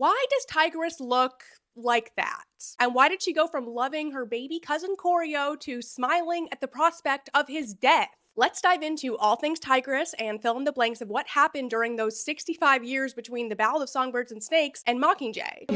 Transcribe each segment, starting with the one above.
Why does Tigriss look like that? And why did she go from loving her baby cousin Corio to smiling at the prospect of his death? Let's dive into all things Tigris and fill in the blanks of what happened during those 65 years between the Ballad of Songbirds and Snakes and Mockingjay.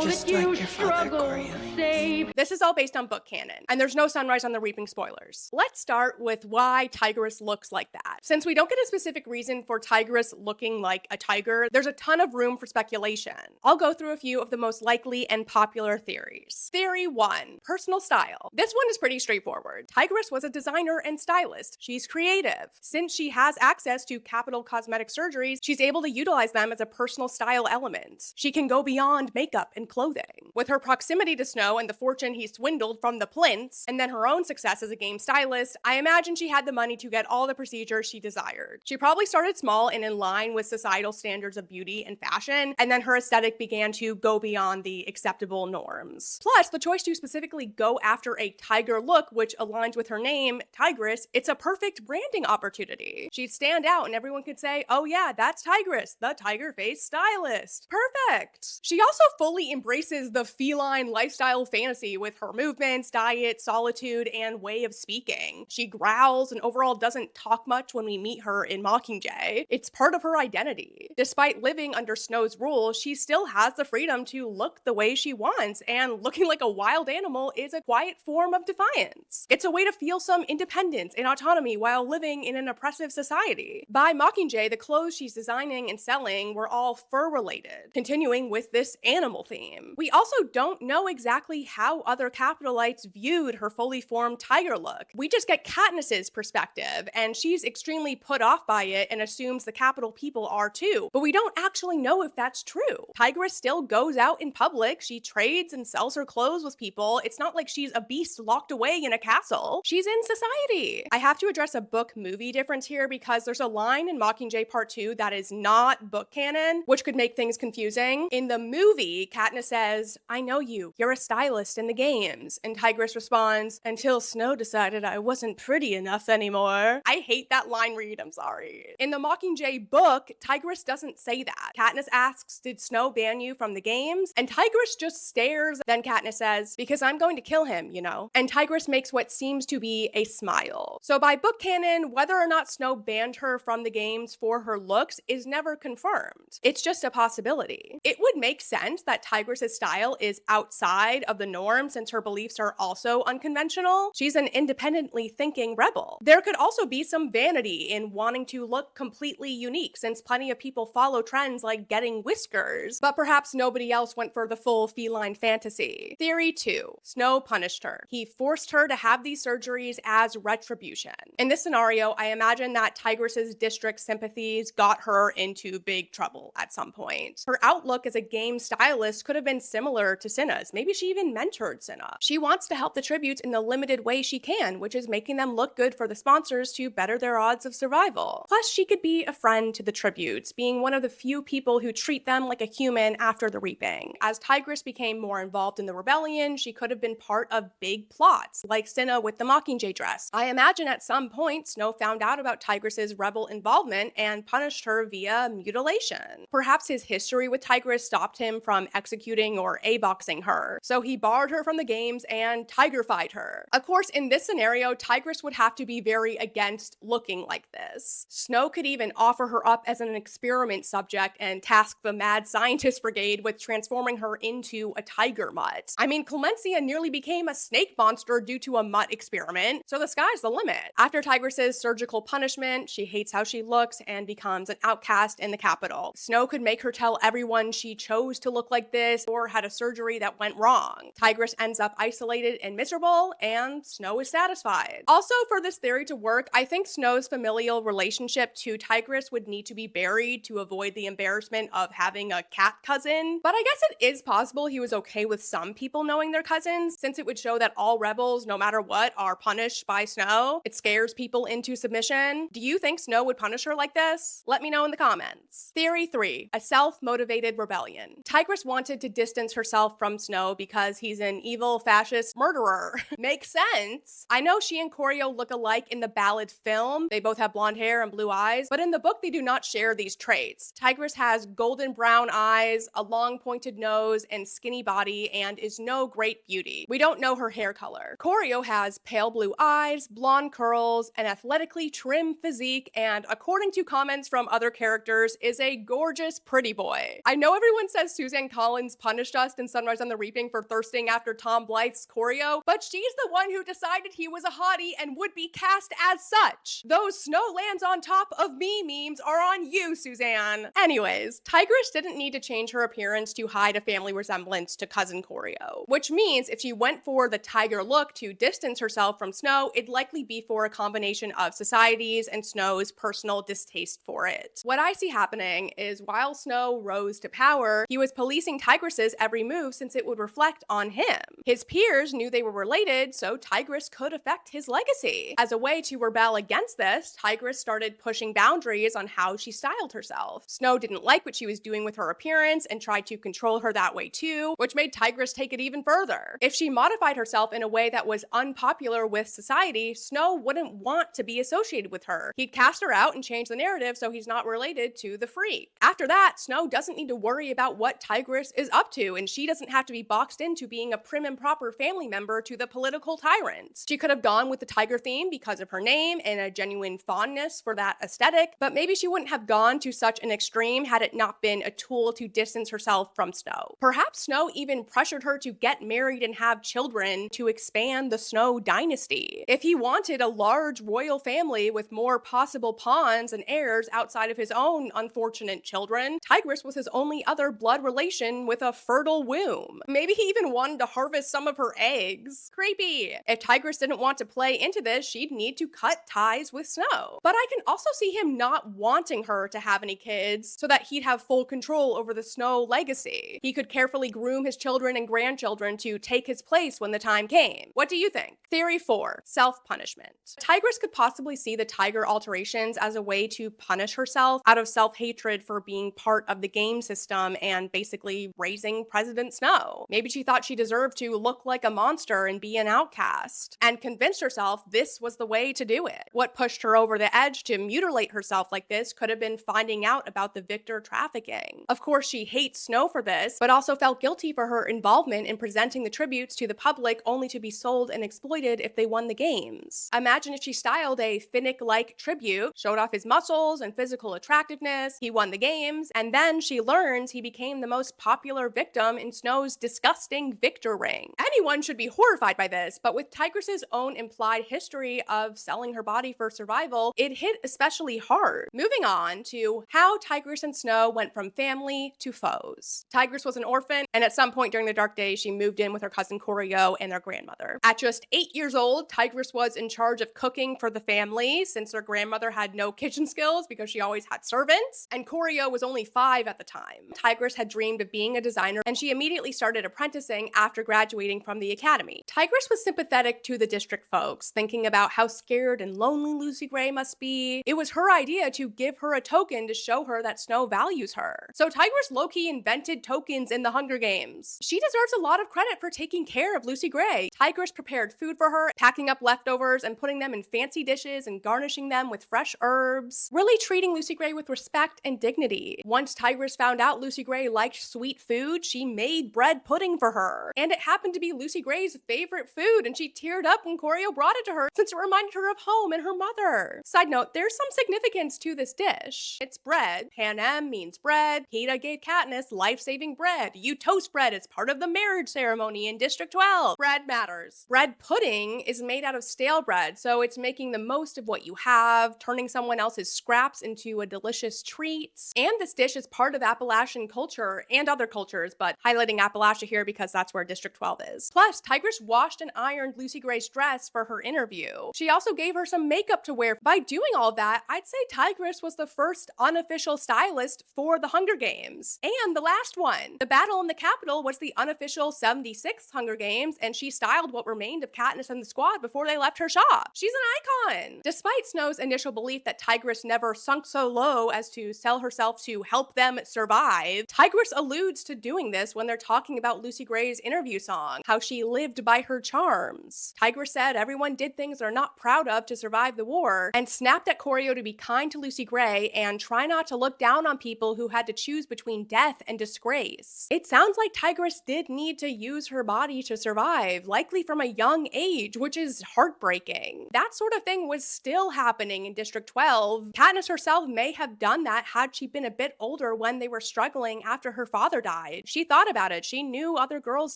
Just like your father, Coriolanus. This is all based on book canon, and there's no Sunrise on the Reaping spoilers. Let's start with why Tigriss looks like that. Since we don't get a specific reason for Tigriss looking like a tiger, there's a ton of room for speculation. I'll go through a few of the most likely and popular theories. Theory 1, personal style. This one is pretty straightforward. Tigriss was a designer and stylist. She's creative. Since she has access to capital cosmetic surgeries, she's able to utilize them as a personal style element. She can go beyond makeup and clothing. With her proximity to Snow and the fortune he swindled from the plinths, and then her own success as a game stylist, I imagine she had the money to get all the procedures she desired. She probably started small and in line with societal standards of beauty and fashion, and then her aesthetic began to go beyond the acceptable norms. Plus, the choice to specifically go after a tiger look, which aligns with her name, Tigriss, it's a perfect branding opportunity. She'd stand out and everyone could say, oh yeah, that's Tigriss, the tiger face stylist. Perfect. She also fully embraces the feline lifestyle fantasy with her movements, diet, solitude, and way of speaking. She growls and overall doesn't talk much when we meet her in Mockingjay. It's part of her identity. Despite living under Snow's rule, she still has the freedom to look the way she wants, and looking like a wild animal is a quiet form of defiance. It's a way to feel some independence and autonomy while living in an oppressive society. By Mockingjay, the clothes she's designing and selling were all fur-related, continuing with this animal theme. We also don't know exactly how other capitalites viewed her fully formed tiger look. We just get Katniss's perspective, and she's extremely put off by it and assumes the capital people are too, but we don't actually know if that's true. Tigriss still goes out in public, she trades and sells her clothes with people. It's not like she's a beast locked away in a castle. She's in society. I have to address a book-movie difference here because there's a line in Mockingjay Part 2 that is not book canon, which could make things confusing. In the movie, Katniss says, I know you. You're a stylist in the games. And Tigriss responds, until Snow decided I wasn't pretty enough anymore. I hate that line read, I'm sorry. In the Mockingjay book, Tigriss doesn't say that. Katniss asks, did Snow ban you from the games? And Tigriss just stares. Then Katniss says, because I'm going to kill him, you know? And Tigriss makes what seems to be a smile. So by book canon, whether or not Snow banned her from the games for her looks is never confirmed. It's just a possibility. It would make sense that Tigriss's style is outside of the norm since her beliefs are also unconventional. She's an independently thinking rebel. There could also be some vanity in wanting to look completely unique since plenty of people follow trends like getting whiskers, but perhaps nobody else went for the full feline fantasy. Theory 2. Snow punished her. He forced her to have these surgeries as retribution. In this scenario, I imagine that Tigriss's district sympathies got her into big trouble at some point. Her outlook as a game stylist could have been similar to Cinna's. Maybe she even mentored Cinna. She wants to help the tributes in the limited way she can, which is making them look good for the sponsors to better their odds of survival. Plus, she could be a friend to the tributes, being one of the few people who treat them like a human after the reaping. As Tigriss became more involved in the rebellion, she could have been part of big plots, like Cinna with the Mockingjay dress. I imagine at some point, Snow found out about Tigriss's rebel involvement and punished her via mutilation. Perhaps his history with Tigriss stopped him from executing or A-boxing her, so he barred her from the games and tiger-fied her. Of course, in this scenario, Tigriss would have to be very against looking like this. Snow could even offer her up as an experiment subject and task the mad scientist brigade with transforming her into a tiger mutt. I mean, Clemencia nearly became a snake monster due to a mutt experiment, so the sky's the limit. After Tigriss's surgical punishment, she hates how she looks and becomes an outcast in the capital. Snow could make her tell everyone she chose to look like this or had a surgery that went wrong. Tigriss ends up isolated and miserable, and Snow is satisfied. Also, for this theory to work, I think Snow's familial relationship to Tigriss would need to be buried to avoid the embarrassment of having a cat cousin. But I guess it is possible he was okay with some people knowing their cousins, since it would show that all rebels, no matter what, are punished by Snow. It scares scares people into submission? Do you think Snow would punish her like this? Let me know in the comments. Theory 3. A self-motivated rebellion. Tigris wanted to distance herself from Snow because he's an evil fascist murderer. Makes sense. I know she and Corio look alike in the Ballad film. They both have blonde hair and blue eyes, but in the book they do not share these traits. Tigris has golden brown eyes, a long pointed nose, and skinny body, and is no great beauty. We don't know her hair color. Corio has pale blue eyes, blonde curls, an athletically trim physique, and according to comments from other characters, is a gorgeous pretty boy. I know everyone says Suzanne Collins punished us in Sunrise on the Reaping for thirsting after Tom Blythe's Corio, but she's the one who decided he was a hottie and would be cast as such. Those Snow lands on top of me memes are on you, Suzanne. Anyways, Tigris didn't need to change her appearance to hide a family resemblance to cousin Corio, which means if she went for the tiger look to distance herself from Snow, it'd likely be for a combination of societies and Snow's personal distaste for it. What I see happening is while Snow rose to power, he was policing Tigris's every move since it would reflect on him. His peers knew they were related, so Tigris could affect his legacy. As a way to rebel against this, Tigris started pushing boundaries on how she styled herself. Snow didn't like what she was doing with her appearance and tried to control her that way too, which made Tigris take it even further. If she modified herself in a way that was unpopular with society, Snow wouldn't want to be associated with her. He'd cast her out and change the narrative so he's not related to the freak. After that, Snow doesn't need to worry about what Tigris is up to, and she doesn't have to be boxed into being a prim and proper family member to the political tyrants. She could have gone with the tiger theme because of her name and a genuine fondness for that aesthetic, but maybe she wouldn't have gone to such an extreme had it not been a tool to distance herself from Snow. Perhaps Snow even pressured her to get married and have children to expand the Snow dynasty. If he wanted a large royal family with more possible pawns and heirs outside of his own unfortunate children, Tigris was his only other blood relation with a fertile womb. Maybe he even wanted to harvest some of her eggs. Creepy. If Tigris didn't want to play into this, she'd need to cut ties with Snow. But I can also see him not wanting her to have any kids so that he'd have full control over the Snow legacy. He could carefully groom his children and grandchildren to take his place when the time came. What do you think? Theory 4. Self-punishment. Tigris could possibly see the tiger alterations as a way to punish herself out of self-hatred for being part of the game system and basically raising President Snow. Maybe she thought she deserved to look like a monster and be an outcast, and convinced herself this was the way to do it. What pushed her over the edge to mutilate herself like this could have been finding out about the Victor trafficking. Of course, she hates Snow for this, but also felt guilty for her involvement in presenting the tributes to the public only to be sold and exploited if they won the games. Imagine if she styled a Finnick-like tribute, showed off his muscles and physical attractiveness, he won the games, and then she learns he became the most popular victim in Snow's disgusting Victor ring. Anyone should be horrified by this, but with Tigris's own implied history of selling her body for survival, it hit especially hard. Moving on to how Tigris and Snow went from family to foes. Tigris was an orphan, and at some point during the Dark Days, she moved in with her cousin Corio and their grandmother. At just 8 years old, Tigris was in charge of cooking for the family since their grandmother had no kitchen skills because she always had servants, and Corio was only 5 at the time. Tigris had dreamed of being a designer, and she immediately started apprenticing after graduating from the academy. Tigris was sympathetic to the district folks, thinking about how scared and lonely Lucy Gray must be. It was her idea to give her a token to show her that Snow values her. So Tigris low-key invented tokens in the Hunger Games. She deserves a lot of credit for taking care of Lucy Gray. Tigris prepared food for her, packing up leftovers and putting them in fancy dishes and garnishing them with fresh herbs, really treating Lucy Gray with respect and dignity. Once Tigris found out Lucy Gray liked sweet food, she made bread pudding for her. And it happened to be Lucy Gray's favorite food, and she teared up when Corio brought it to her since it reminded her of home and her mother. Side note, there's some significance to this dish. It's bread. Panem means bread. Peeta gave Katniss life-saving bread. You toast bread as part of the marriage ceremony in District 12. Bread matters. Bread pudding is made out of stale bread, so it's making the most of what you have, turning someone else's scraps into a delicious treat. And this dish is part of Appalachian culture and other cultures, but highlighting Appalachia here because that's where District 12 is. Plus, Tigris washed and ironed Lucy Gray's dress for her interview. She also gave her some makeup to wear. By doing all that, I'd say Tigriss was the first unofficial stylist for the Hunger Games. And the last one. The battle in the Capitol was the unofficial 76th Hunger Games, and she styled what remained of Katniss and the squad before they left her shop. She's an icon! Despite Snow's initial belief that Tigriss never sunk so low as to sell herself to help them survive, Tigriss alludes to doing this when they're talking about Lucy Gray's interview song, how she lived by her charms. Tigriss said everyone did things they're not proud of to survive the war, and snapped at Corio to be kind to Lucy Gray and try not to look down on people who had to choose between death and disgrace. It sounds like Tigriss did need to use her body to survive, likely from a young age, which is heartbreaking. That sort of thing was still happening in District 12. Katniss herself may have done that had she been a bit older when they were struggling after her father died. She thought about it. She knew other girls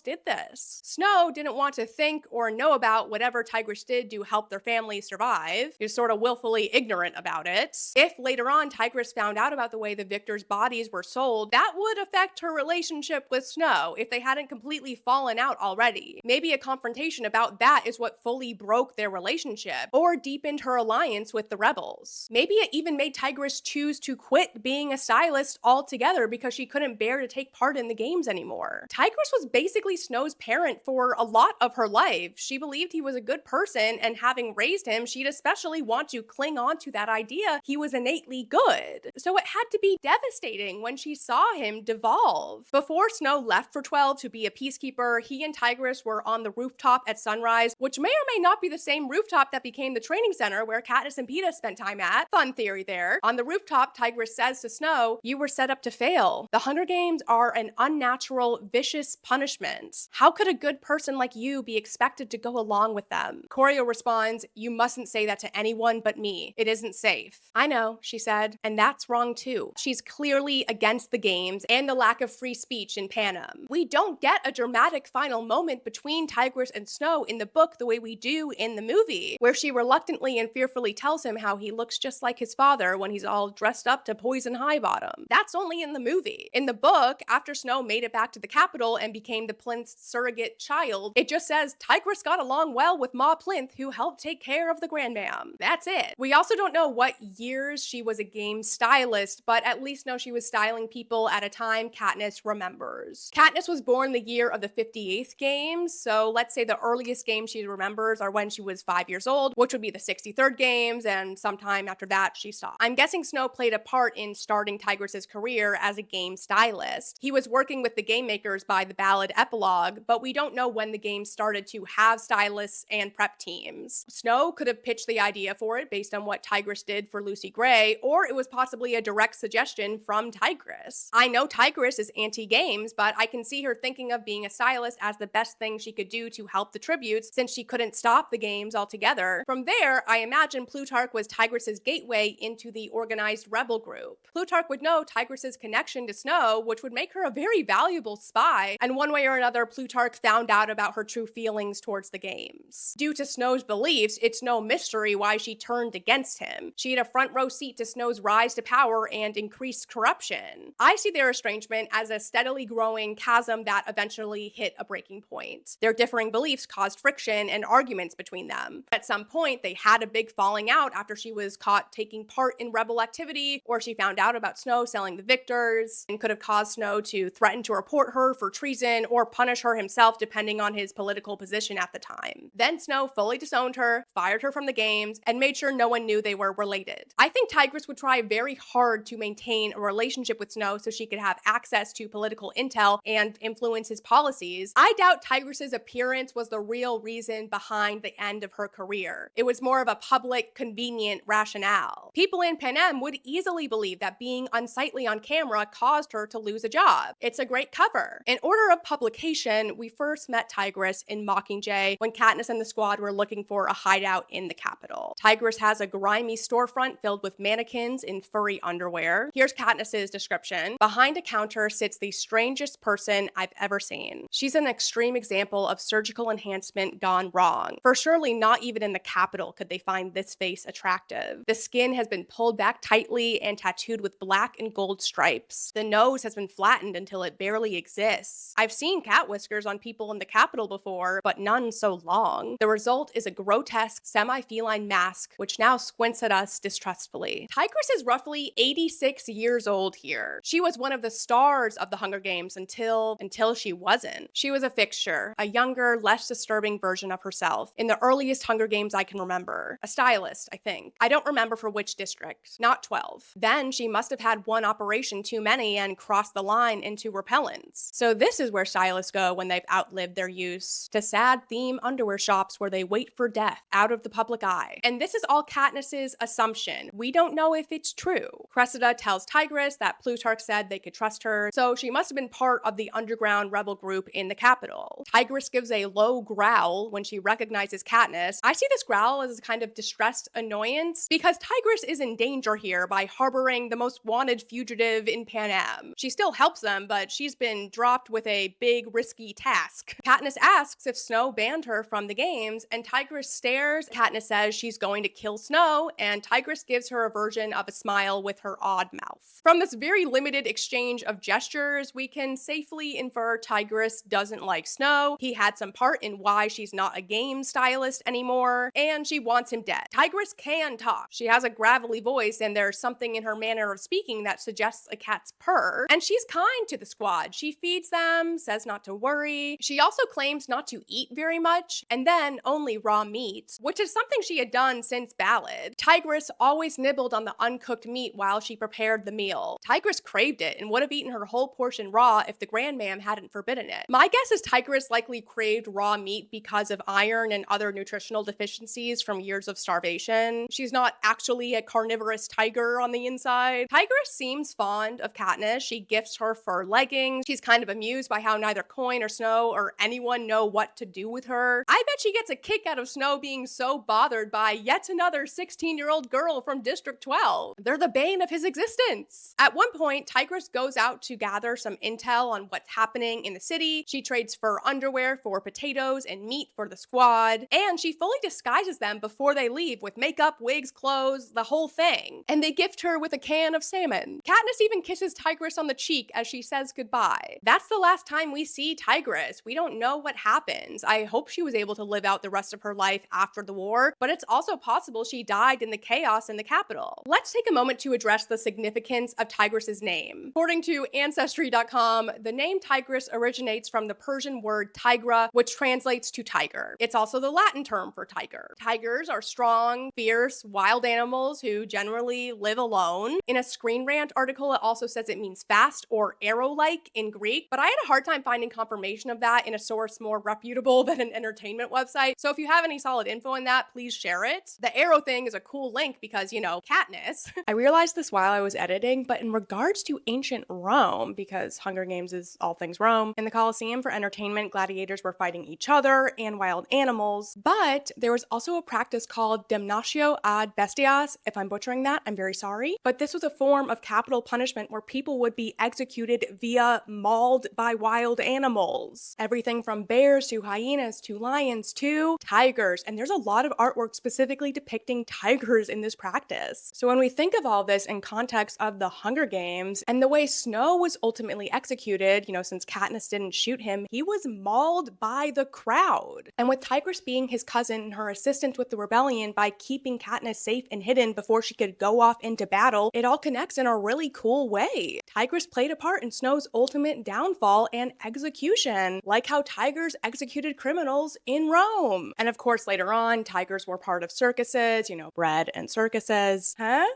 did this. Snow didn't want to think or know about whatever Tigriss did to help their family survive. He was sort of willfully ignorant about it. If later on Tigriss found out about the way the victors' bodies were sold, that would affect her relationship with Snow if they hadn't completely fallen out already. Maybe a confrontation about that is what fully broke their relationship, or deepened her alliance with the rebels. Maybe it even made Tigriss choose to quit being a stylist altogether because she couldn't bear to take part in the games anymore. Tigriss was basically Snow's parent for a lot of her life. She believed he was a good person, and having raised him, she'd especially want to cling on to that idea he was innately good. So it had to be devastating when she saw him devolve. Before Snow left for 12 to be a peacekeeper, he and Tigriss were on the rooftop at sunrise, which may or may not be the same rooftop that became the training center where Katniss and Peeta spent time at. Fun theory there. On the rooftop, Tigriss says to Snow, "You were set up to fail. The Hunger Games are an unnatural, vicious punishment. How could a good person like you be expected to go along with them?" Corio responds, "You mustn't say that to anyone but me. It isn't safe." "I know," she said, "and that's wrong too." She's clearly against the games and the lack of free speech in Panem. We don't get a dramatic final moment between Tigriss and Snow in the book the way we do in the movie, where she reluctantly and fearfully tells him how he looks just like his father when he's all dressed up to poison Highbottom. That's only in the movie. In the book, after Snow made it back to the Capitol and became the Plinth's surrogate child, it just says Tigriss got along well with Ma Plinth, who helped take care of the grandmam. That's it. We also don't know what years she was a game stylist, but at least know she was styling people at a time Katniss remembers. Katniss was born the year of the 58th games, so let's say the earliest games she remembers are when she was 5 years old, which would be the 63rd games, and sometime after that she stopped. I'm guessing Snow played a part in starting Tigriss's career as a game stylist. He was working with the game makers by the Ballad epilogue, but we don't know when the game started to have stylists and prep teams. Snow could have pitched the idea for it based on what Tigriss did for Lucy Gray, or it was possibly a direct suggestion from Tigriss. I know Tigriss is anti-games, but I can see her thinking of being a stylist as the best thing she could do to help the tributes since she couldn't stop the games altogether. From there, I imagine Plutarch was Tigriss's gateway into the organized rebel group. Plutarch would know Tigriss's connection to Snow, which would make her a very valuable spy, and one way or another, Plutarch found out about her true feelings towards the games. Due to Snow's beliefs, it's no mystery why she turned against him. She had a front row seat to Snow's rise to power and increased corruption. I see their estrangement as a steadily growing chasm that eventually hit a breaking point. Their differing beliefs caused friction and arguments between them. At some point, they had a big falling out after she was caught taking part in rebel activity, or she found out about Snow selling the victors, and could have caused Snow to threaten to report her for treason or punish her himself depending on his political position at the time. Then Snow fully disowned her, fired her from the games, and made sure no one knew they were related. I think Tigriss would try very hard to maintain a relationship with Snow so she could have access to political intel and influence his policies. I doubt Tigriss's appearance was the real reason behind the end of her career. It was more of a public, convenient rationale. People in Panem would easily believe that being unsightly on camera caused her to lose a job. It's a great cover. In order of publication, we first met Tigriss in Mockingjay when Katniss and the squad were looking for a hideout in the Capitol. Tigriss has a grimy storefront filled with mannequins in furry underwear. Here's Katniss's description. Behind a counter sits the strangest person I've ever seen. She's an extreme example of surgical enhancement gone wrong. For surely not even in the Capitol could they find this face attractive. The skin has been pulled back tightly and tattooed with black and gold stripes. The nose has been flattened until it barely exists. I've seen cat whiskers on people in the Capitol before, before, but none so long. The result is a grotesque, semi-feline mask, which now squints at us distrustfully. Tigris is roughly 86 years old here. She was one of the stars of the Hunger Games until she wasn't. She was a fixture, a younger, less disturbing version of herself, in the earliest Hunger Games I can remember. A stylist, I think. I don't remember for which district. Not 12. Then she must have had one operation too many and crossed the line into repellents. So this is where stylists go when they've outlived their use. To sad theme underwear shops where they wait for death, out of the public eye. And this is all Katniss's assumption. We don't know if it's true. Cressida tells Tigris that Plutarch said they could trust her, so she must have been part of the underground rebel group in the capital. Tigris gives a low growl when she recognizes Katniss. I see this growl as a kind of distressed annoyance because Tigris is in danger here by harboring the most wanted fugitive in Pan Am. She still helps them, but she's been dropped with a big risky task. Katniss asks if Snow banned her from the games, and Tigris stares. Katniss says she's going to kill Snow, and Tigris gives her a version of a smile with her odd mouth. From this very limited exchange of gestures, we can safely infer Tigris doesn't like Snow. He had some part in why she's not a game stylist anymore, and she wants him dead. Tigris can talk. She has a gravelly voice, and there's something in her manner of speaking that suggests a cat's purr, and she's kind to the squad. She feeds them, says not to worry. She also claims not to eat very much, and then only raw meat, which is something she had done since Ballad. Tigris always nibbled on the uncooked meat while she prepared the meal. Tigris craved it and would have eaten her whole portion raw if the Grand Mam hadn't forbidden it. My guess is Tigris likely craved raw meat because of iron and other nutritional deficiencies from years of starvation. She's not actually a carnivorous tiger on the inside. Tigris seems fond of Katniss. She gifts her fur leggings. She's kind of amused by how neither Coin or Snow or anyone know what to do with her. I bet she gets a kick out of Snow being so bothered by yet another 16-year-old girl from District 12. They're the bane of his existence. At one point, Tigris goes out to gather some intel on what's happening in the city. She trades fur underwear for potatoes and meat for the squad, and she fully disguises them before they leave with makeup, wigs, clothes, the whole thing. And they gift her with a can of salmon. Katniss even kisses Tigris on the cheek as she says goodbye. That's the last time we see Tigris. We don't know what happens. I hope she was able to live out the rest of her life after the war, but it's also possible she died in the chaos in the capital. Let's take a moment to address the significance of Tigris's name. According to Ancestry.com, the name Tigris originates from the Persian word tigra, which translates to tiger. It's also the Latin term for tiger. Tigers are strong, fierce, wild animals who generally live alone. In a Screen Rant article, it also says it means fast or arrow-like in Greek, but I had a hard time finding confirmation of that in a source more reputable than an entertainment website. So if you have any solid info on that, please share it. The arrow thing is a cool link because, you know, Katniss. I realized this while I was editing, but in regards to ancient Rome, because Hunger Games is all things Rome, in the Colosseum for entertainment, gladiators were fighting each other and wild animals, but there was also a practice called damnatio ad bestias. If I'm butchering that, I'm very sorry. But this was a form of capital punishment where people would be executed via mauled by wild animals. Everything from bears to hyenas to lions to tigers, and there's a lot of artwork specifically depicting tigers in this practice. So when we think of all this in context of the Hunger Games and the way Snow was ultimately executed, you know, since Katniss didn't shoot him, he was mauled by the crowd. And with Tigris being his cousin and her assistant with the rebellion by keeping Katniss safe and hidden before she could go off into battle, it all connects in a really cool way. Tigris played a part in Snow's ultimate downfall and execution, like how tigers executed criminals in Rome. And of course, later on, tigers were part of circuses, you know, bread and circuses. Huh?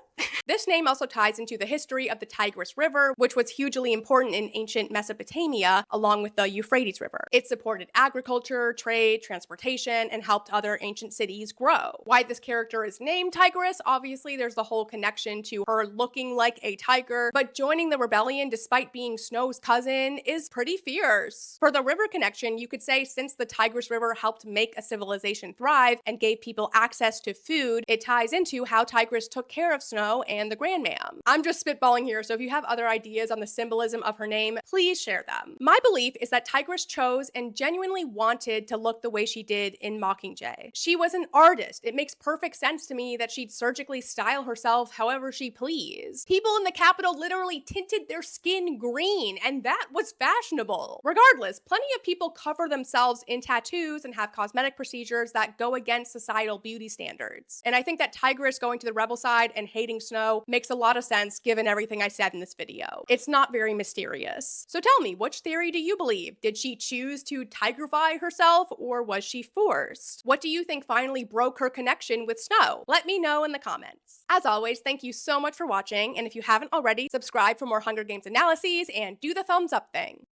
This name also ties into the history of the Tigris River, which was hugely important in ancient Mesopotamia, along with the Euphrates River. It supported agriculture, trade, transportation, and helped other ancient cities grow. Why this character is named Tigris, obviously there's the whole connection to her looking like a tiger, but joining the rebellion despite being Snow's cousin is pretty fierce. For the river connection, you could say since the Tigris River helped make a civilization thrive and gave people access to food, it ties into how Tigris took care of Snow Snow and the Grandmam. I'm just spitballing here, so if you have other ideas on the symbolism of her name, please share them. My belief is that Tigris chose and genuinely wanted to look the way she did in Mockingjay. She was an artist. It makes perfect sense to me that she'd surgically style herself however she pleased. People in the capital literally tinted their skin green, and that was fashionable. Regardless, plenty of people cover themselves in tattoos and have cosmetic procedures that go against societal beauty standards. And I think that Tigris going to the rebel side and hating Snow makes a lot of sense given everything I said in this video. It's not very mysterious. So tell me, which theory do you believe? Did she choose to tigrify herself, or was she forced? What do you think finally broke her connection with Snow? Let me know in the comments. As always, thank you so much for watching, and if you haven't already, subscribe for more Hunger Games analyses and do the thumbs up thing.